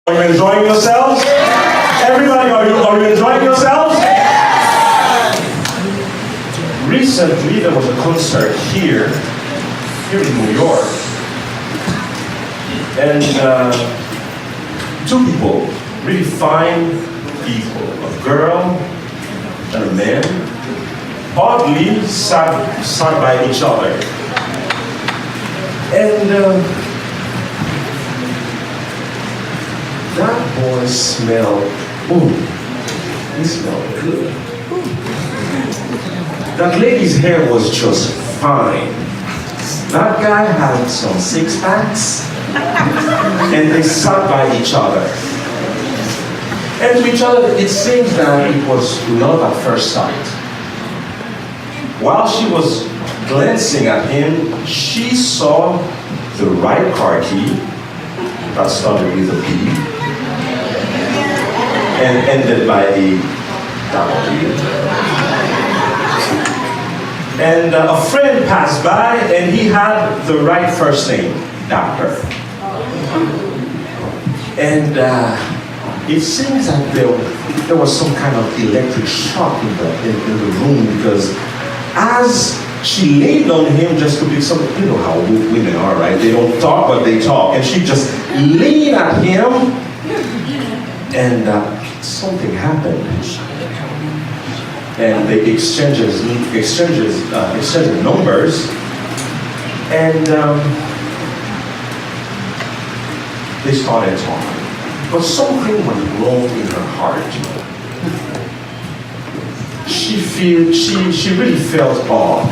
Are you enjoying yourselves? Everybody, are you enjoying yourselves? Recently, there was a concert here in New York, and two people, really fine people, a girl and a man, oddly sat by each other, and that boy smelled, he smelled good. That lady's hair was just fine. That guy had some six packs, and they sat by each other. And to each other, it seems that it was love at first sight. While she was glancing at him, she saw the right car key that started with a B and ended by a W. And a friend passed by, and he had the right first name, Doctor. And it seems that there was some kind of electric shock in the room, because as she leaned on him just to pick some, you know how women are, right? They don't talk, but they talk. And she just leaned at him, and something happened. And they exchanged numbers, and they started talking. But something went wrong in her heart. She really felt awe,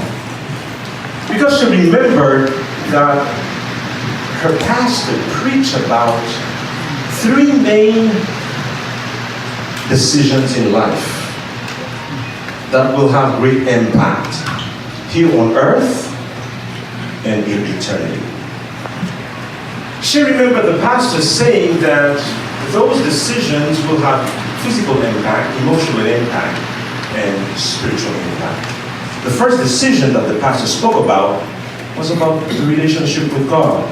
because she remembered that her pastor preached about three main decisions in life that will have great impact here on earth and in eternity. She remembered the pastor saying that those decisions will have physical impact, emotional impact, and spiritual impact. The first decision that the pastor spoke about was about the relationship with God.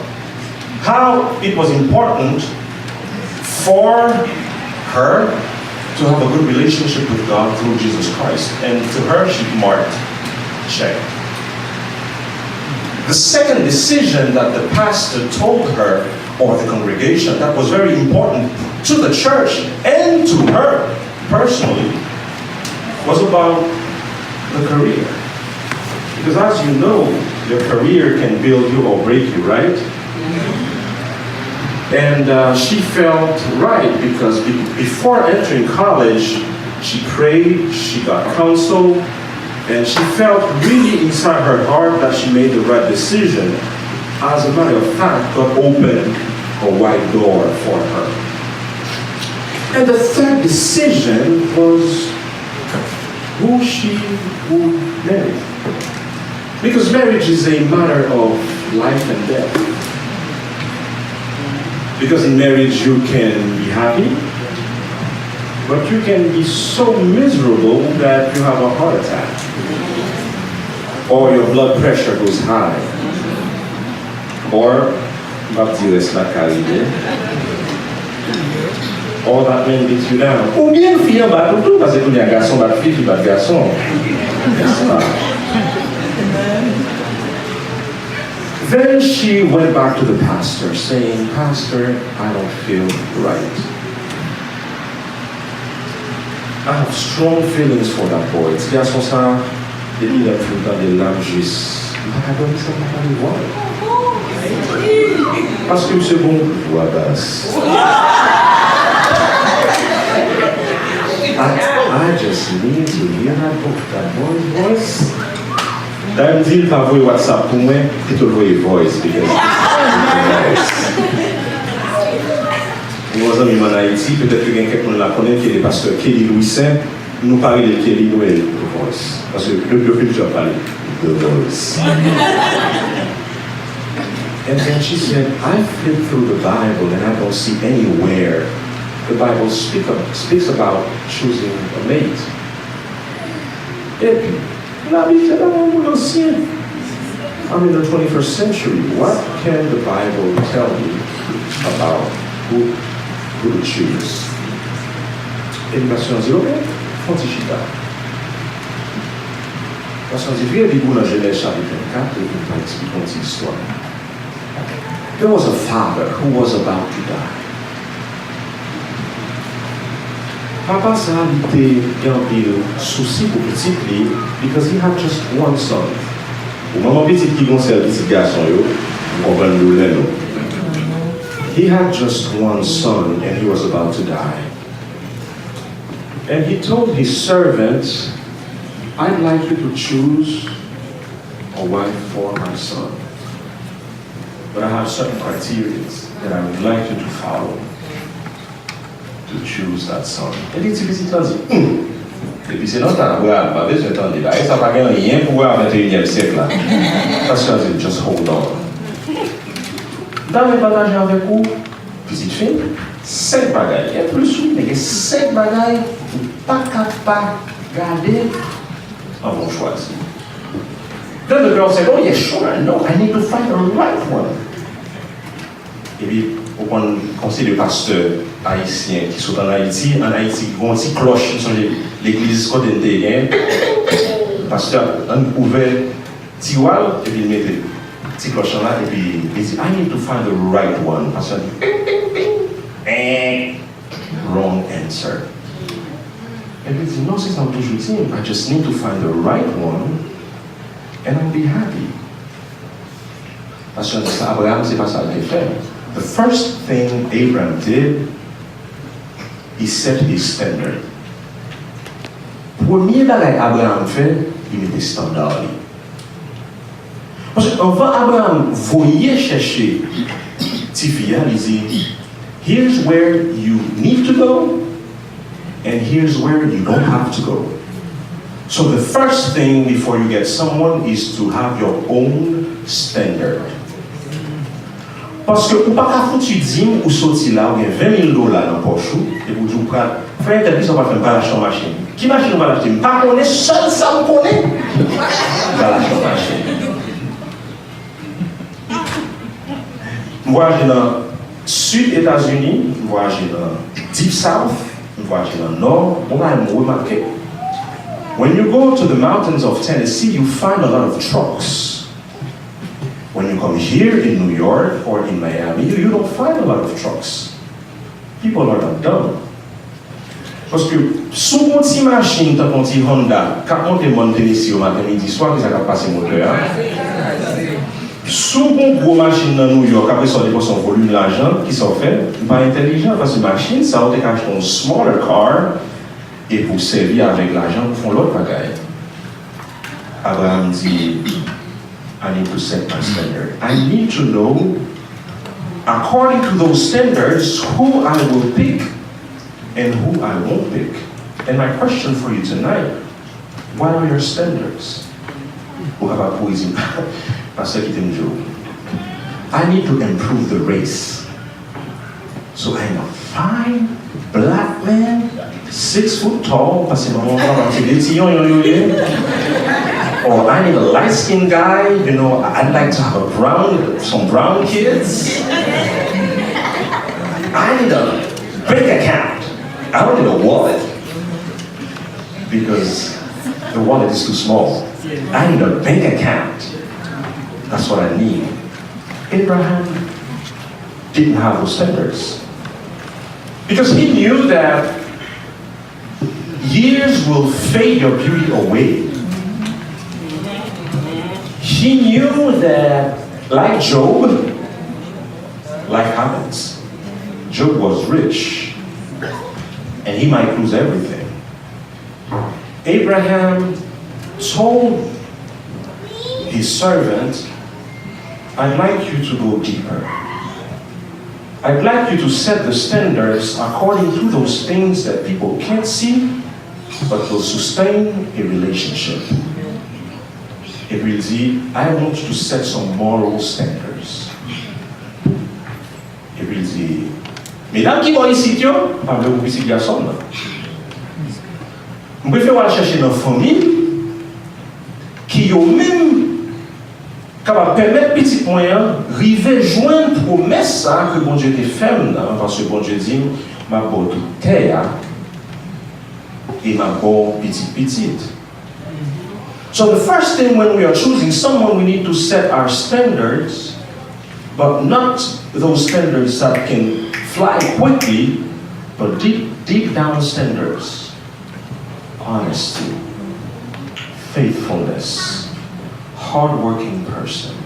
How it was important for her to have a good relationship with God through Jesus Christ. And to her, she marked, check. The second decision that the pastor told her, or the congregation, that was very important to the church and to her personally, was about the career. Because as you know, your career can build you or break you, right? And she felt right, because before entering college, she prayed, she got counsel, and she felt really inside her heart that she made the right decision. As a matter of fact, God opened a wide door for her. And the third decision was who she would marry. Because marriage is a matter of life and death. Because in marriage you can be happy, but you can be so miserable that you have a heart attack, or your blood pressure goes high, or all that man beats you down. Ou bien fille en bas tout, parce que y a garçon bat fille, fille bat garçon. Then she went back to the pastor saying, Pastor, I don't feel right. I have strong feelings for that boy. Petit garçon ça, il a tout le temps des larmes juste. Parce que c'est bon, voix basse. I just need to hear that boy's voice. D'un deal par voix WhatsApp pour moi, et tout le voice, because nous avons en Haïti, peut-être que quelqu'un la connaît, qui est le pasteur Kelly Louis-Saint, nous parlons de Kelly Noël, the voice. Parce que le culture parle, the voice. And then she said, I flip through the Bible and I don't see anywhere the Bible speaks about choosing a mate. Et puis, la Bible c'est dans le monde ancien. I'm in the 21st century. What can the Bible tell me about who to choose. Et le pasteur dit, ok, Fontichita. Le pasteur dit, viens avec vous dans Genèse chapitre 24 et vous expliquer une petite histoire. There was a father who was about to die. Papa sa était dans le souci pour petit lui, because he had just one son. Au moment petit qui concerne petit garçon, vous comprenez le. He had just one son and he was about to die. And he told his servant, I'd like you to choose a wife for my son. But I have certain criteria that I would like you to follow to choose that son. Et les petits petits dit, et puis c'est notre temps, pas besoin de temps débat. Et ça ne va rien pour le 21e siècle là. Parce que just hold on. Dans les partager avec vous, petite fille, 5 bagailles. Il y a plus oui, mais il y a 5 bagailles que vous pas capable de garder en bon choisir. Then the girl said, oh yes, sure, no, I need to find the right one. Et puis, on conseille le pasteur haïtien qui sont en Haïti, ils vont aussi cloche sur l'église côté de le pasteur a ouvert tiroir et puis il mettait petit cloche là et puis il dit I need to find the right one. Pasteur dit wrong answer. Et puis il dit non, c'est ça que je dis, I just need to find the right one and I'll be happy. Pasteur dit ça, Abraham c'est pas ça qu'il fait. The first thing Abraham did, he set his standard. Premier bagage Abraham fait, il met des standards. Parce qu'en va Abraham voyait chercher Tifia, il dit, here's where you need to go, and here's where you don't have to go. So the first thing before you get someone is to have your own standard. Parce que vous ne pouvez pas foutre dîme ou sortir là, ou bien $20,000 dans le poche, et vous dites, faire un interview, on va faire pas l'acheter en machine. Qui machine on va l'acheter? Pas qu'on est seul, ça on connaît. On va l'acheter en machine. Voyager dans le sud États-Unis, voyager dans le Deep South, voyager dans le nord, on va remarquer. When you go to the mountains of Tennessee, you find a lot of trucks. When you come here in New York or in Miami, you don't find a lot of trucks. People are not dumb. Parce que sous mon petit machine, t'as ton petit Honda, quand on te monte Tennessee au matin, midi, soir, ça va passer moteur. Sous mon gros machine dans New York, après ça dépend son volume d'argent, qui sont faits, pas intelligent, parce que machine, ça va te acheter un smaller car, et pour servir avec l'argent, pour faire l'autre bagaille. Abraham dit, I need to set my standard. I need to know, according to those standards, who I will pick and who I won't pick. And my question for you tonight, what are your standards? Ou have a poison? Pastor Kitemjo. I need to improve the race. So I'm a fine black man, 6 foot tall, parce que maman va partir des tillons, or I need a light-skinned guy, you know, I'd like to have some brown kids. I need a bank account. I don't need a wallet. Because the wallet is too small. I need a bank account. That's what I need. Abraham didn't have those standards. Because he knew that years will fade your beauty away. He knew that, like Job, life happens. Job was rich, and he might lose everything. Abraham told his servant, I'd like you to go deeper. I'd like you to set the standards according to those things that people can't see, but will sustain a relationship. It will say, I want you to set some moral standards. It will say, mesdames qui vont ici, parlez au petit garçon. Vous pouvez aller chercher dans la famille qui ont même capable permettre petit moyen river joindre promesse que bon Dieu te fait parce que bon Dieu dit ma bon tout terre et ma bon petit. So the first thing when we are choosing someone, we need to set our standards, but not those standards that can fly quickly, but deep down standards. Honesty, faithfulness, hardworking person,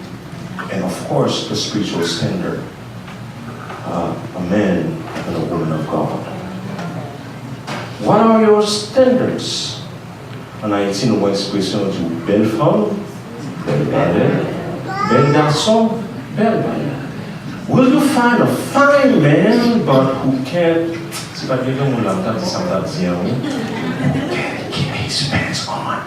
and of course the spiritual standard. A man and a woman of God. What are your standards? En Haïti, nous avons l'expression du belle femme, belle balai, bel garçon, belle balai. Will you find a fine man, but who can't, c'est pas quelqu'un qui l'a dit, ça m'a dit, can't keep his pants on?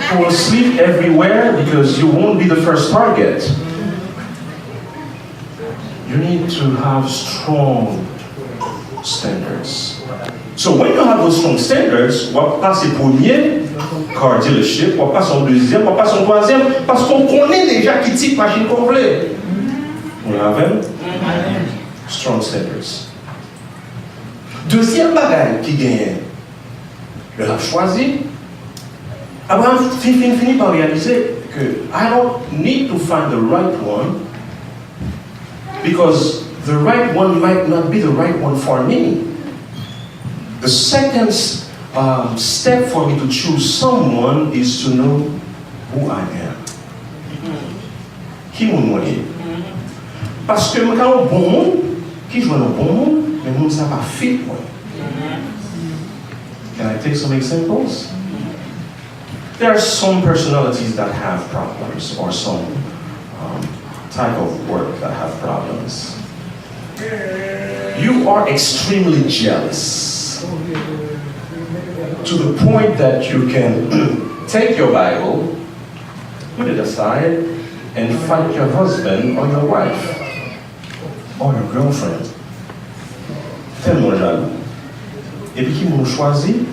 Who will sleep everywhere because you won't be the first target. You need to have strong standards. So when you have those strong standards, on va passer premier, car dealership, on va passer au deuxième, on va passer au troisième, parce qu'on connaît déjà qui type machine qu'on voulait. Vous l'avez? Strong standards. Deuxième bagage qui gagne, je l'ai choisi. Abraham finit par réaliser que I don't need to find the right one, because the right one might not be the right one for me. The second step for me to choose someone is to know who I am. Qui mon moyen? Parce que quand on bon monde, qui joue un bon monde, mais monde ça pas fit moi. Can I take some examples? There are some personalities that have problems, or some type of work that have problems. You are extremely jealous to the point that you can take your Bible, put it aside, and fight your husband or your wife or your girlfriend. Tellement jaloux. Et puis qui m'ont choisi?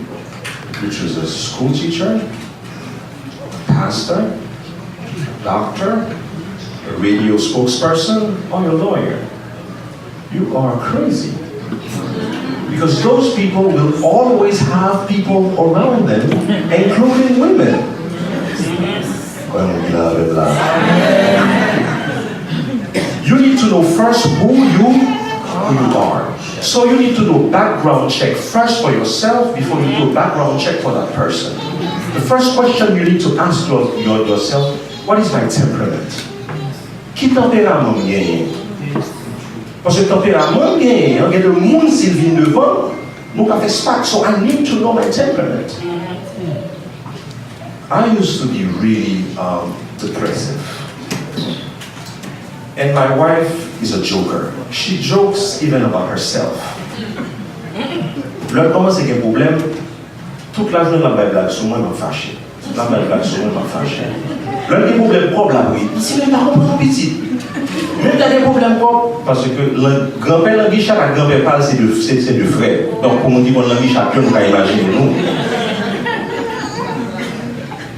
You choose a school teacher, pastor, doctor, a radio spokesperson, or your lawyer. You are crazy. Because those people will always have people around them, including women. You need to know first who you are. So you need to do a background check first for yourself before you do a background check for that person. The first question you need to ask yourself, what is my temperament? Qui tempérament gagne? Parce que tempérament gagne, il y a des gens qui viennent devant, nous avons fait spark, so I need to know my temperament. I used to be really depressive. And my wife is a joker. She jokes even about herself. Là, comment c'est qu'il y a un problème? Toute la journée, la blague sur moi, je suis fâché. La blague sur moi, je suis fâché. Là, il y a un problème propre là, oui. Si les parents sont petits. Même dans des problèmes propres, parce que le grand-père Languichat, la grand-père parle, c'est de frères. Donc, pour nous dire, bon, Languichat, on peut imaginer nous.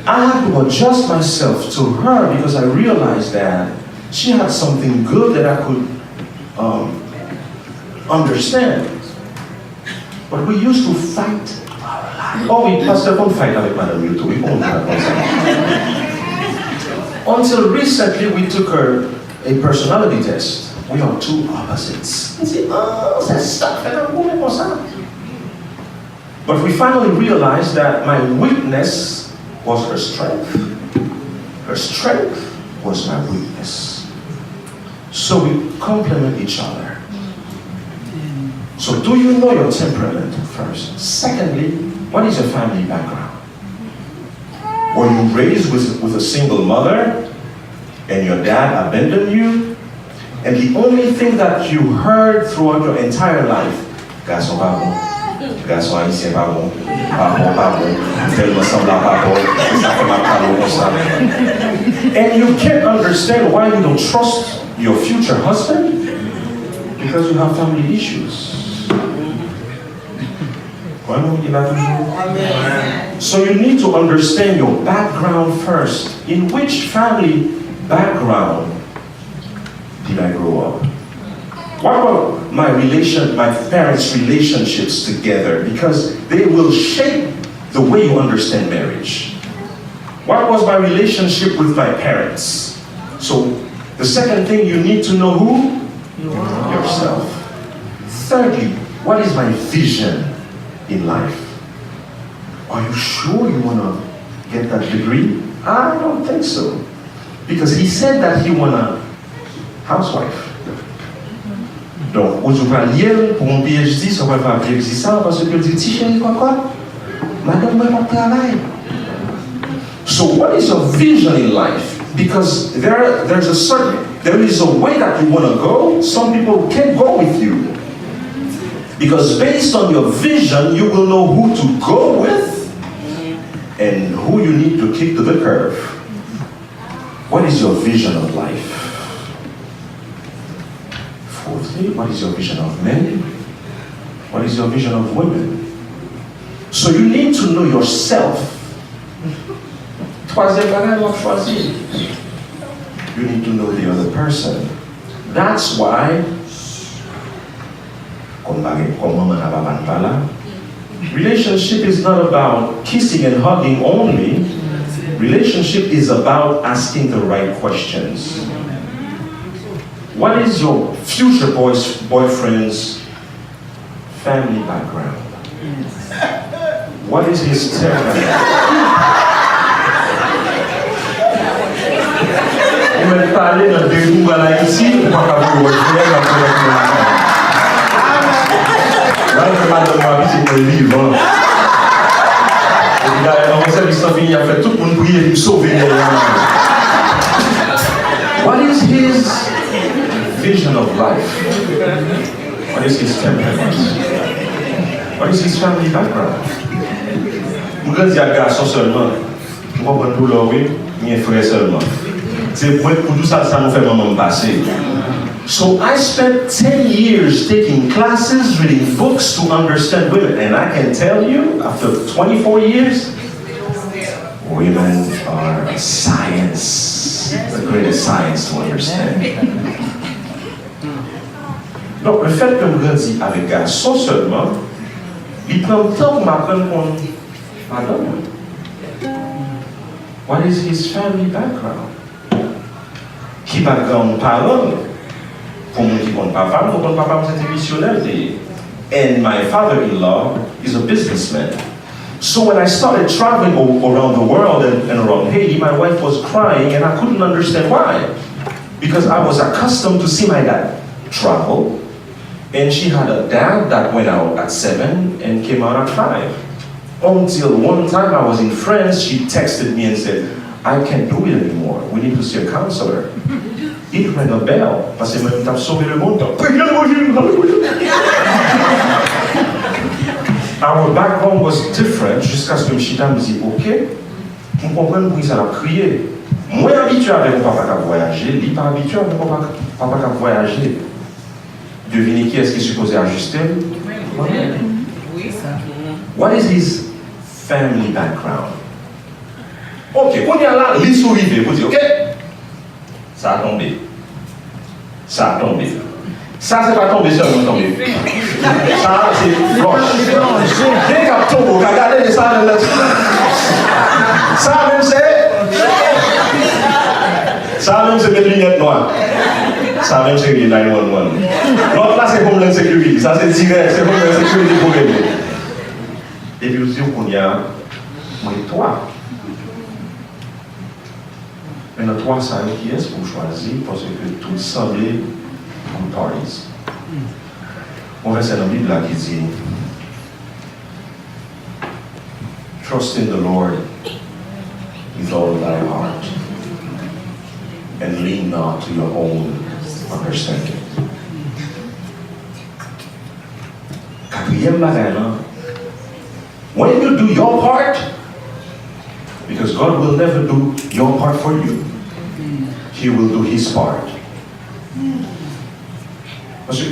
I had to adjust myself to her because I realized that she had something good that I could understand. But we used to fight. Oh, we passed upon fight avec Madame Yuto. We won't have until recently, we took her a personality test. We are two opposites. And say, oh, that's stuff. But we finally realized that my weakness was her strength. Her strength was my weakness. So we complement each other. So do you know your temperament first? Secondly, what is your family background? Were you raised with a single mother and your dad abandoned you? And the only thing that you heard throughout your entire life, garçon pas bon, garçon haïtien pas bon, pas bon, tellement semblant pas bon, ça fait mal pas bon comme ça. And you can't understand why you don't trust your future husband? Because you have family issues. Amen. So you need to understand your background first. In which family background did I grow up? my parents' relationships together because they will shape the way you understand marriage. What was my relationship with my parents? So the second thing, you need to know who? Yourself. Thirdly, what is my vision in life? Are you sure you want to get that degree? I don't think so. Because he said that he want a housewife. Donc, aujourd'hui, pour mon PhD, ça va faire PhD ça, parce que je dis, chérie, quoi? Madame, moi, mon travail. So what is your vision in life? Because there is a way that you want to go. Some people can't go with you. Because based on your vision, you will know who to go with and who you need to kick to the curb. What is your vision of life? Fourthly, what is your vision of men? What is your vision of women? So you need to know yourself. Troisième bagage, on choisit. You need to know the other person. That's why, relationship is not about kissing and hugging only. Relationship is about asking the right questions. What is your future boyfriend's family background? What is his temperament? On va parler d'un dégoût à la ici, on va pas vous refaire la première. Là, je vais demander si c'est vivant. Il a un service sans fini, il a fait tout pour nous prier, nous sauver. What is his vision of life? What is his temperament? What is his family background? Vous allez dire garçon seulement. Vous comprenez tout là, oui, mais frère seulement. C'est pour tout ça, ça nous fait maman passer. So I spent 10 years taking classes, reading books to understand women. And I can tell you, after 24 years, women are a science, the greatest science to understand. Donc, le fait que je grandis avec garçon seulement, il prend le temps pour m'apprendre qu'on madame. What is his family background? Qui background parent? Pour moi qui compte papa, mon papa c'était missionnaire. And my father-in-law is a businessman. So when I started traveling around the world and around Haiti, my wife was crying and I couldn't understand why. Because I was accustomed to see my dad travel. And she had a dad that went out at 7 and came out at 5. Until one time I was in France, she texted me and said, I can't do it anymore. We need to see a counselor. Il rang a bell, parce que je t'ai sauvé le monde. Our background was different jusqu'à ce que Mchita me dise, ok, tu comprends pourquoi ça a crié. Moi habitué avec mon papa qui a voyagé, lui pas habitué avec mon papa qui a voyagé. Devinez qui est-ce qui est supposé ajuster? Oui, ça. What is his family background? Ok, on y a là, l'issue arrivée, vous dites, ok, ça a tombé. Ça a tombé. Ça, c'est pas tombé seulement tombé. Ça, c'est roche. Dès qu'à tomber, regardez ça dans le. Ça, même, c'est mes lunettes noires. Ça, même, c'est les 911. Donc là, c'est comme l'insécurité. Ça, c'est direct, c'est comme l'insécurité pour aider. Et puis aussi, on y a moi et toi. Maintenant, toi, ça qui est pour choisir, parce que tout semblait good parties. On reste dans la Bible là qui dit trust in the Lord with all thy heart and lean not to your own understanding. Quatrième bagage, when you do your part, because God will never do your part for you. He will do his part. Parce que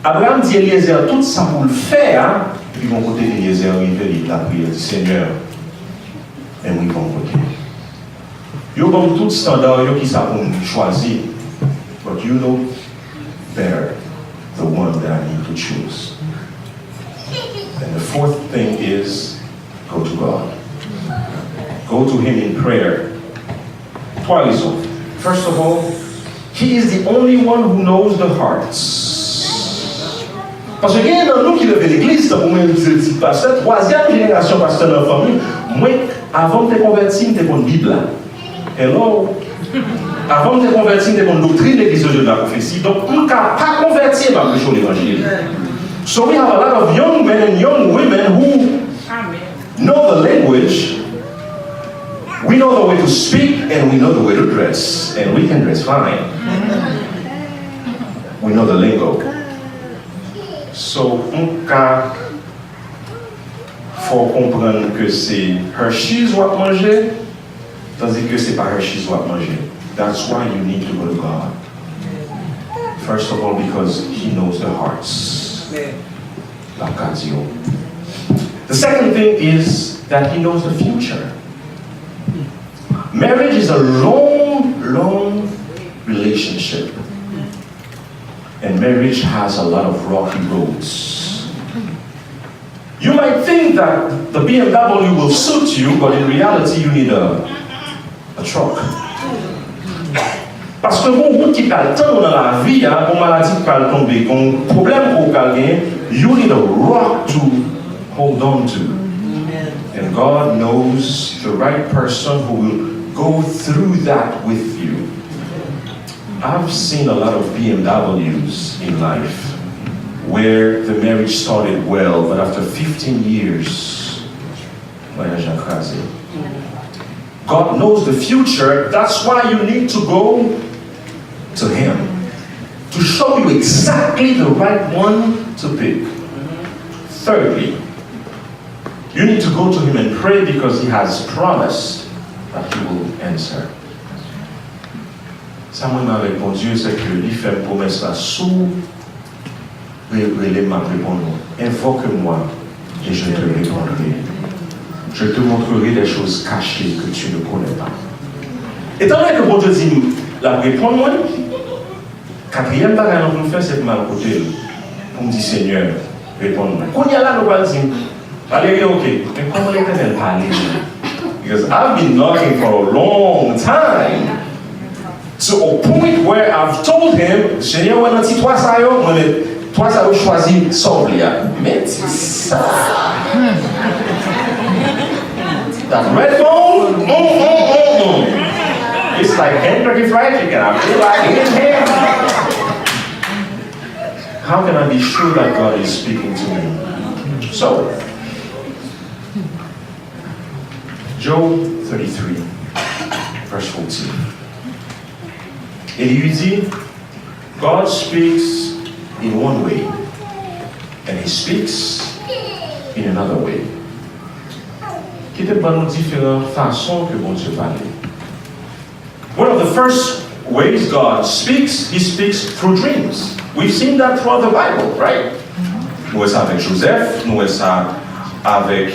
Abraham dit Eliezer, tout ça pour le faire, et puis mon côté Eliezer, il a prié du Seigneur. Et oui, bon côté. Yo comme tout standard, yo qui ça pour choisir. But you know better. the one that I need to choose. And the fourth thing is go to God. Go to Him in prayer. Trois raisons. First of all, He is the only one who knows the hearts. Parce que il y a nous qui levait l'église, pour moi, c'est pasteur, troisième génération pasteur dans la famille. Moi, avant de te convertir, tu es une Bible. Hello? Avant de te convertir, tu es une doctrine de l'église de la prophétie. Donc, on ne peut pas convertir ma prêche l'évangile. So we have a lot of young men and young women who know the language. We know the way to speak and we know the way to dress. And we can dress fine. We know the lingo. So, on faut comprendre que c'est Hershey's what manger, tandis que c'est pas Hershey's what manger. That's why you need to go to God. First of all, because He knows the hearts. The second thing is that He knows the future. Marriage is a long, long relationship. And marriage has a lot of rocky roads. You might think that the BMW will suit you, but in reality you need a truck. Parce que bon route qui parle tant dans la vie, bon maladie qui parle tomber, bon problème pour quelqu'un, you need a rock to hold on to. And God knows the right person who will go through that with you. I've seen a lot of BMWs in life where the marriage started well, but after 15 years, God knows the future. That's why you need to go to Him to show you exactly the right one to pick. Thirdly, you need to go to Him and pray because He has promised that He will answer. Ça m'a répondu, c'est que lui fait une promesse là sous l'élément répondre. Invoque-moi et je te répondrai. Je te montrerai des choses cachées que tu ne connais pas. Étant donné que bon Dieu dit, la réponds-moi, quatrième bagage que nous faisons, c'est de mal côté. Pour me dire, Seigneur, réponds-moi. Quand il y a là, nous allons dire, allez, ok, mais comment l'Éternel parle? Because I've been knocking for a long time. To a point where I've told him, Seigneur, on a dit toi ça choisi Soblia. Mais c'est ça. That red bone, it's like Kentucky Fried Chicken. I feel like eating him. How can I be sure that God is speaking to me? So, Job 33, verse 14. Et il lui dit, God speaks in one way, and He speaks in another way. Qui était pas nos différentes façons que bon Dieu parle. One of the first ways God speaks, He speaks through dreams. We've seen that throughout the Bible, right? Nous voyons ça avec Joseph, nous voyons ça avec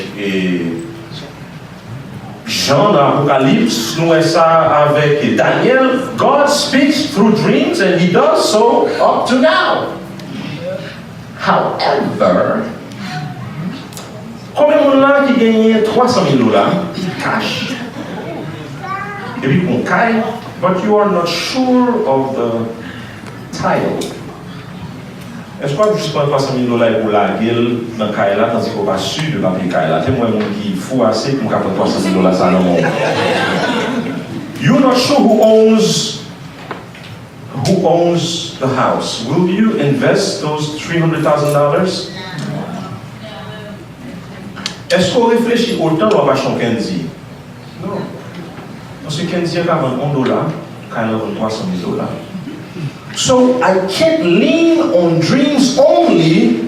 Jean dans l'Apocalypse, nous voyons ça avec Daniel. God speaks through dreams and He does so up to now. However, combien de gens qui gagnent $300,000 cash, et puis qu'on caille, but you are not sure of the title. Est-ce que je prends $300,000 pour la gueule dans le caille là, tandis qu'on n'est pas sûr de la payer caille là? C'est moi qui faut assez pour prendre $300,000 ça dans mon monde. You're not sure who owns the house. Will you invest those $300,000? Est-ce qu'on réfléchit autant ou à Kenzie? Non. Parce que Kenzie a $1, quand elle a $300,000. So I can't lean on dreams only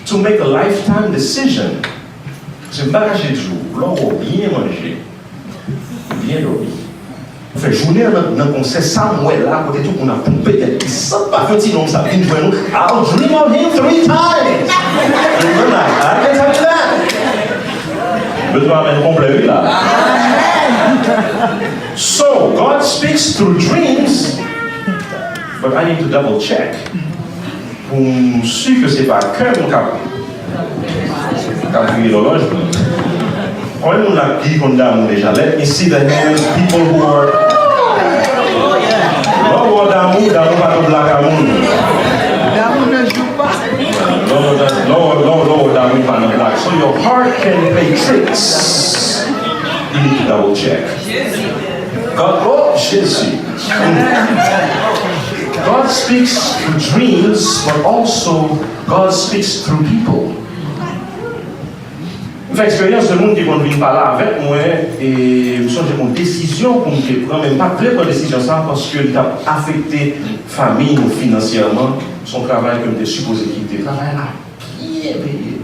to make a lifetime decision. C'est un bagage de jour, l'on va bien manger, bien dormir. On fait journée dans le conseil Samuel là, côté tout qu'on a pompé des pistes, pas petit nom ça, une fois nous, I'll dream of him 3 times. I can tell you that. Besoin d'un complet là. So God speaks through dreams. But I need to double check. pour me sûr que ce n'est pas que mon cap qui est l'horloge. Quand on a dit qu'on a déjà, let me see the hands, people who are. Non, d'amour pas de blague à monde. D'amour ne joue pas. No, d'amour pas de blague. So your heart can play tricks. You need to double check. God, Jésus. God speaks through dreams, but also God speaks through people. J'ai expérience de monde qui vont venir parler avec moi et je sens que j'ai une décision pour me prendre, même pas plein de décision ça parce que il a affecté famille ou financièrement son travail que j'étais supposé quitter. Travail là, bien payé.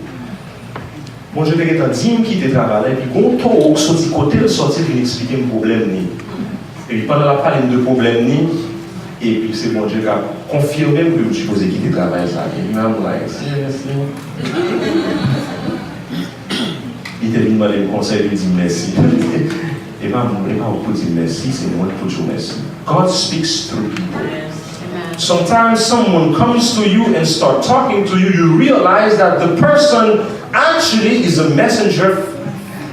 Moi je vais dire quitter travail puis quand on sorti côté le sortir pour expliquer mon problème ni. Et pendant la parole de problème ni et puis c'est bon Dieu qui a confirmé que je suis supposé quitter travail ça. Et même like seriously. Il t'a demandé le conseil, il dit merci. Et pas beaucoup dire merci, c'est moi qui dis merci. God speaks through people. Sometimes someone comes to you and start talking to you, you realize that the person actually is a messenger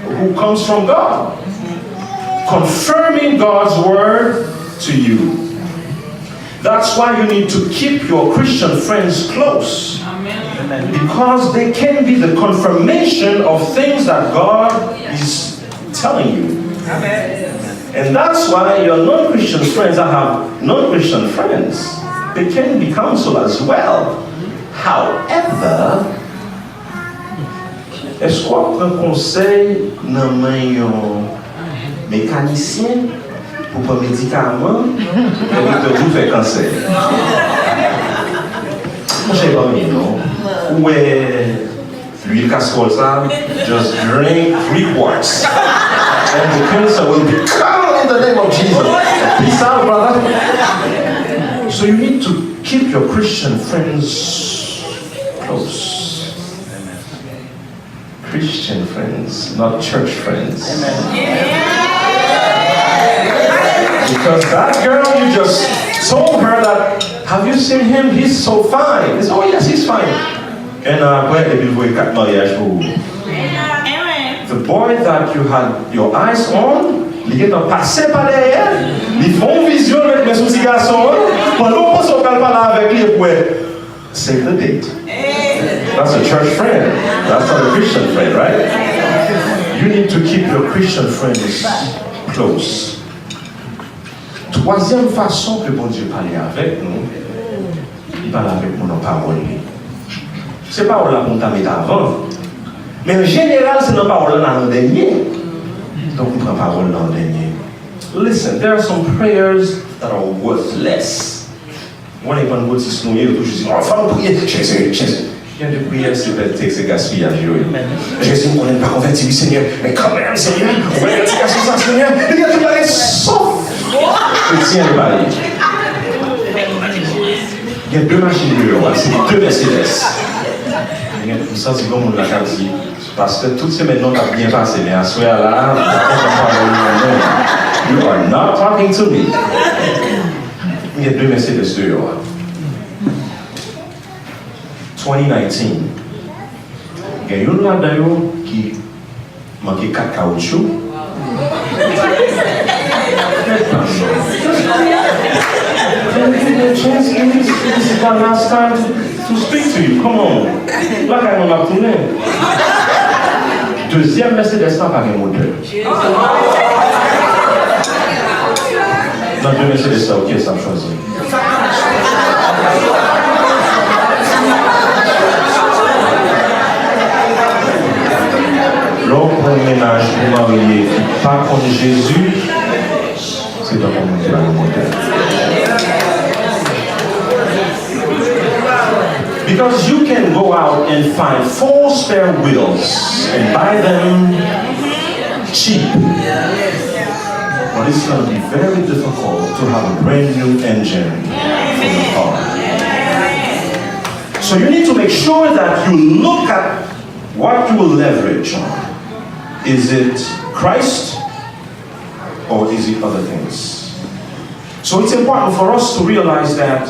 who comes from God, confirming God's word to you. That's why you need to keep your Christian friends close. Because they can be the confirmation of things that God is telling you. And that's why your non-Christian friends, I have non-Christian friends, they can be counsel as well. However, est-ce qu'on prend conseil dans un mécanicien pour prendre médicaments et de tout faire cancer? Moi, je sais pas bien, non? Ouais, l'huile casserole, ça, just drink 3 quarts. And the cancer will be gone in the name of Jesus. Peace out, brother. So you need to keep your Christian friends close. Christian friends, not church friends. Because that girl, you just told her that, have you seen him? He's so fine. It's, oh yes, he's fine. And après, il voit 4 mariages pour vous. The boy that you had your eyes on, il est passé par derrière, ils font vision avec mes sous garçons, pendant qu'on se parle avec lui, ouais, save the date. That's a church friend. That's not a Christian friend, right? You need to keep your Christian friends close. Troisième façon que bon Dieu parle avec nous, il parle avec nous en parole. C'est pas là qu'on t'a mis avant. Mais en général, c'est dans parole dans le dernier. Donc on prend parole dans le dernier. Listen, there are some prayers that are worthless. Moi, les bonnes boutilles sont nouées, je dis, oh, femme, prier, Jésus. Il y a des prières, c'est gaspillage. Jésus, on n'est pas converti, Seigneur. Mais quand même, Seigneur, on va être caché ça, Seigneur. Il y a tout le sauf. Chrétien, le balai. Il y a 2 machines de bureau, c'est 2 Mercedes. Vous sentez comme on l'a dit. Parce que toutes ces maintenant t'as bien passé, mais à ce là, you are not talking to me. Il y a 2 Mercedes dehors. 2019. Il y a une là-dedans qui manquait 4 caoutchoucs. This is my last time to speak to you. Come on. Là, quand on va tourner. Deuxième Mercedes, pas un moteur. Non, 2 Mercedes, ça, ok, ça me choisit. L'homme pour un ménage pour marier qui pas contre Jésus, c'est dans mon moteur. Because you can go out and find 4 spare wheels and buy them cheap. But it's going to be very difficult to have a brand new engine for the car. So you need to make sure that you look at what you will leverage on. Is it Christ or is it other things? So it's important for us to realize that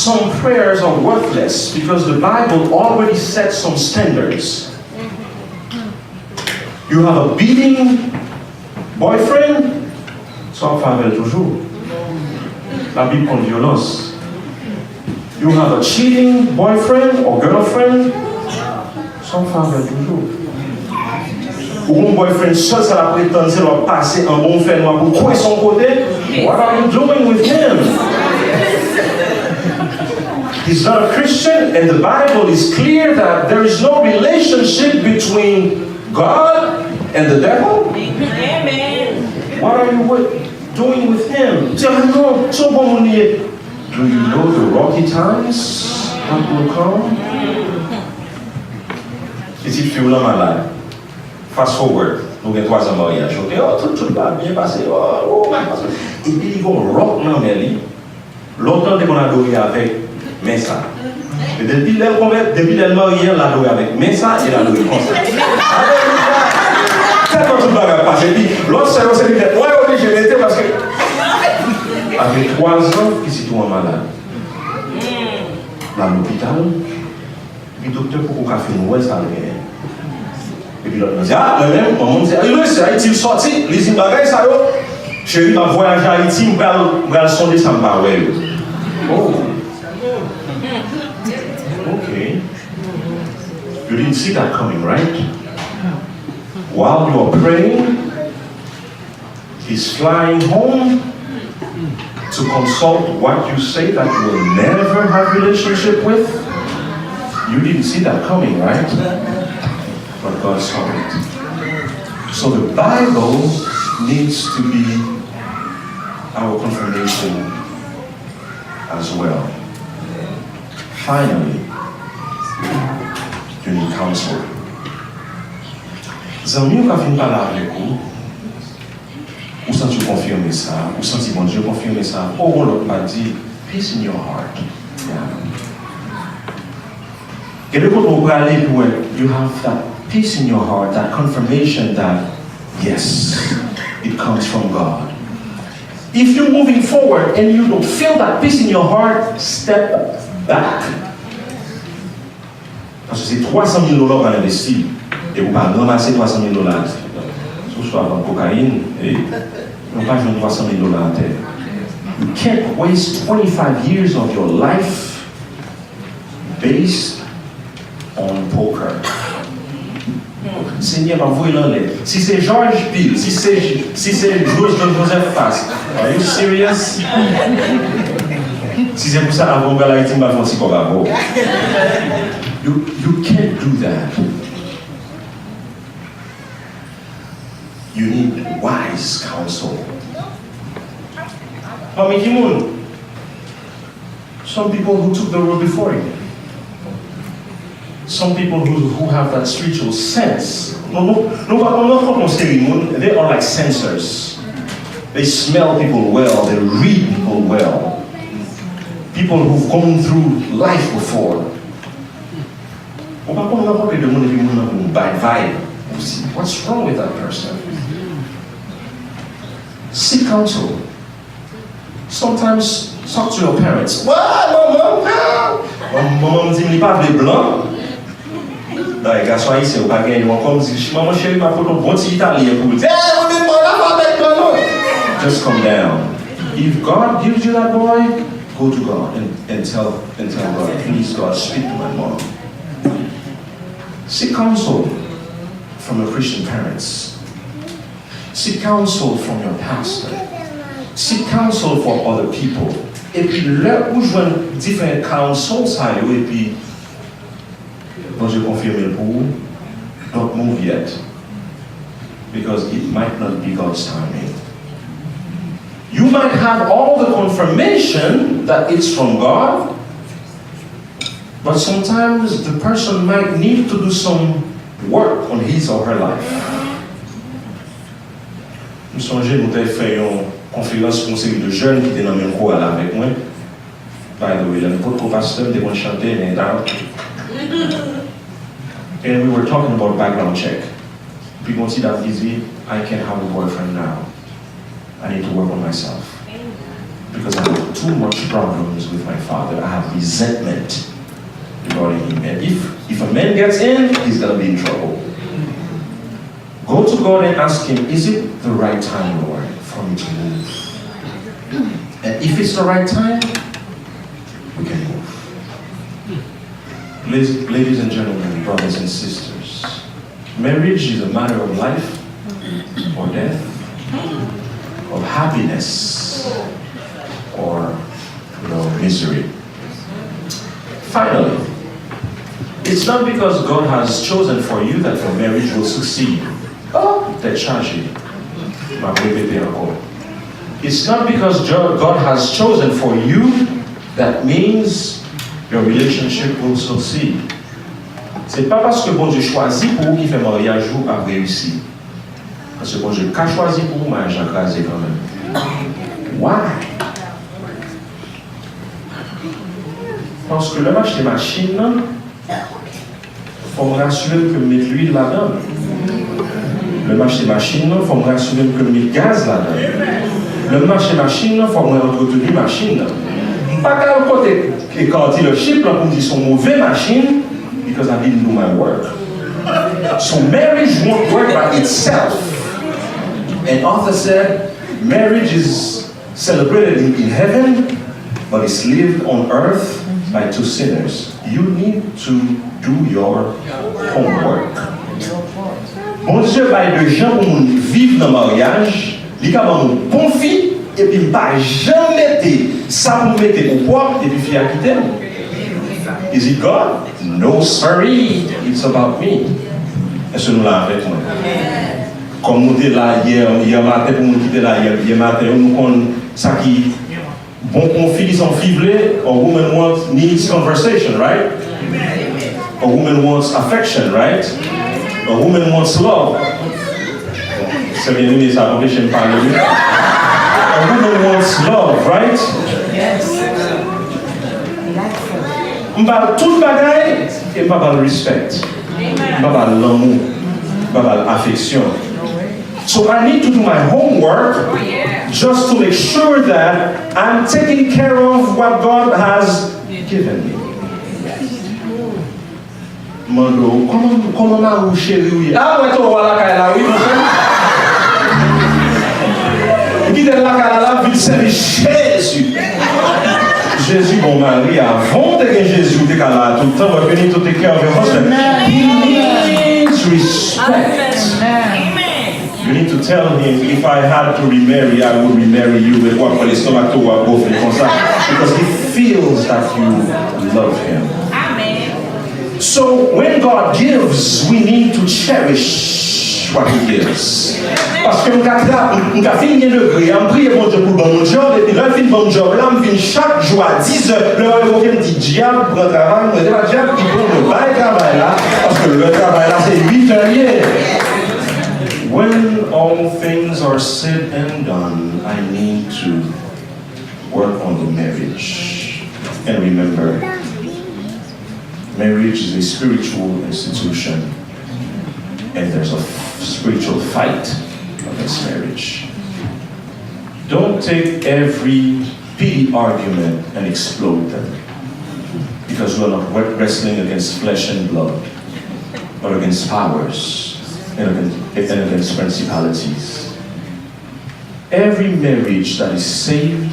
some prayers are worthless because the Bible already set some standards. You have a beating boyfriend, ça en faveur toujours. La Bible contre violence. You have a cheating boyfriend or girlfriend, ça en faveur toujours. Ou un boyfriend seul, ça la prétend, c'est leur passer un bon fait noir pour couper son côté. What are you doing with him? He's not a Christian, and the Bible is clear that there is no relationship between God and the devil. Amen. What are you doing with him? Do you know the rocky times that will come? Is it feel like my life? Fast forward, nous avons 3 ans de mariage. Tout va bien passer. Et puis il y a un rock dans mes longtemps qu'on a adoré avec Messa. Et depuis le mariage, on a adoré avec Messa et l'a adoré comme ça. C'est quand tout va passer. L'autre, c'est obligé de mettre parce que. Avec 3 ans, il s'est trouvé malade. Dans l'hôpital, le docteur, pour qu'on fasse une ouais, ça rien. Et puis l'autre me dit, ah, le même, on me dit, ah, c'est Haïti, sorti, les imbagailles, ça y est. Chérie, m'a voyagé à Haïti, je vais sonder, ça me parle. Oh. Okay. You didn't see that coming, right? While you are praying, he's flying home to consult what you say that you will never have a relationship with. You didn't see that coming, right? But God saw it. So the Bible needs to be our confirmation as well. Finally, you need counsel. Zami ou ka fin pala avec vous, ou senti confirmer ça, ou senti bon Dieu confirmer ça, ou l'autre m'a dit, peace in your heart. Et le côté où vous allez pour you have that peace in your heart, that confirmation that, yes, it comes from God. If you're moving forward and you don't feel that peace in your heart, step back. Parce que c'est $300,000 qu'on investit. Et vous pouvez ramasser $300,000. Soit dans la cocaïne, et on pas jouer $300,000 à terre. You can't waste 25 years of your life based on poker. Seigneur, envoie-le en l'air. Si c'est George Bill, si c'est Joseph Fast, are you serious? Si c'est pour ça, avant la Haïti, m'a fait un You can't do that. You need wise counsel. Some people who took the road before you. Some people who have that spiritual sense. They are like sensors. They smell people well, they read people well. People who've gone through life before. What's wrong with that person? Seek counsel. Sometimes talk to your parents. Maman dit, il pas les blancs. Dans les garçons ici, on va gagner. Comme dit, maman chérie, ma photo, bon petit italien pour dire, just come down. If God gives you that boy, go to God and tell God, please God, speak to my mom. Seek counsel from your Christian parents. Seek counsel from your pastor. Seek counsel for other people. Et puis là où je vois différents counsels, ça et puis quand je confirme pour vous, don't move yet, because it might not be God's timing. You might have all the confirmation that it's from God, but sometimes the person might need to do some work on his or her life. Nous songez, nous avons fait une conférence pour une série de jeunes qui étaient dans le même chorale avec moi. By the way, notre pasteur était bon chanter, mais and we were talking about background check. People see that easy. I can't have a boyfriend now. I need to work on myself. because I have too much problems with my father. I have resentment regarding him. And if a man gets in, he's going to be in trouble. Go to God and ask him, is it the right time, Lord, for me to move? And if it's the right time, we can move. Ladies and gentlemen, brothers and sisters, marriage is a matter of life or death, of happiness or misery. Finally, it's not because God has chosen for you that your marriage will succeed. Oh, t'es chargé. Ma répéter encore. It's not because God has chosen for you that means your relationship will succeed. C'est pas parce que bon Dieu choisit pour vous qui fait mariage vous a réussi. Parce que bon Dieu qu'a choisi pour vous, mais j'ai crasé quand même. Why? Parce que le match des machines, il faut me rassurer que mettre l'huile là-dedans. Le match des machines, il faut me rassurer que mettre gaz là-dedans. Le match des machines, il faut me entretenir machine. Pas qu'à côté écarter le chip là pour dire sont mauvais machines, because I didn't do my work. So marriage won't work by itself. And author said, marriage is celebrated in heaven, but it's lived on earth by two sinners. You need to do your homework. Bon Dieu, by de gens pour vivre dans le mariage, il y a un bon fille, et puis pas jamais ça pour mettre au poids, et puis fille à quitter. Is it God? No, sorry. It's about me. Est-ce que nous l'avons fait, nous? Comme nous étions là hier matin, pour nous quitter là hier matin, nous avons ça qui bon conflit, ils sont fiblés. A woman needs conversation, right? A woman wants affection, right? A woman wants love. C'est bien aimé, ça empêche de me parler. A woman wants love, right? Yes. M'parle tout bagaille et m'parle respect. M'parle l'amour, m'parle affection. So I need to do my homework just to make sure that I'm taking care of what God has given me. Mando, comment m'a chérie? Ah ouais, toi voilà qu'elle oui, qui est là qu'elle a vite servi Jésus. Jésus, mon mari, avant de Jésus, tout le temps, va venir tout care of your husband. He needs respect. You need to tell him, if I had to remarry, I would remarry you with what for the stomach to what both because he feels that you love him. Amen. So when God gives, we need to cherish what he gives. Parce que nous avons fini le degré, on prie mon Dieu pour le bon job, et puis là, fin bon job, là, on finit chaque jour à 10 heures, le révoquer me dit diable pour le travail, on dit la diable qui prend le bail travail là, parce que le travail là, c'est 8 heures hier. When all things are said and done, I need to work on the marriage. And remember, marriage is a spiritual institution, and there's a spiritual fight against marriage. Don't take every petty argument and explode them, because we're not wrestling against flesh and blood, but against powers and against principalities. Every marriage that is saved,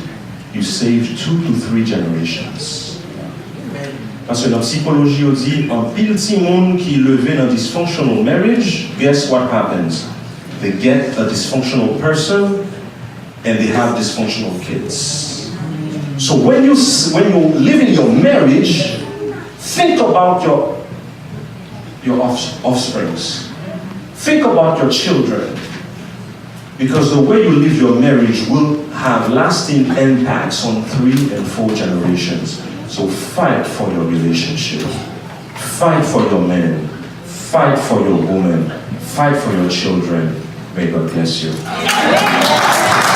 you save 2 to 3 generations. Parce que dans la psychologie, on dit, un pile petit monde qui est levé dans dysfunctional marriage, guess what happens? They get a dysfunctional person and they have dysfunctional kids. So when you live in your marriage, think about your offsprings. Think about your children. Because the way you live your marriage will have lasting impacts on 3 and 4 generations. So fight for your relationship. Fight for your man. Fight for your woman. Fight for your children. May God bless you.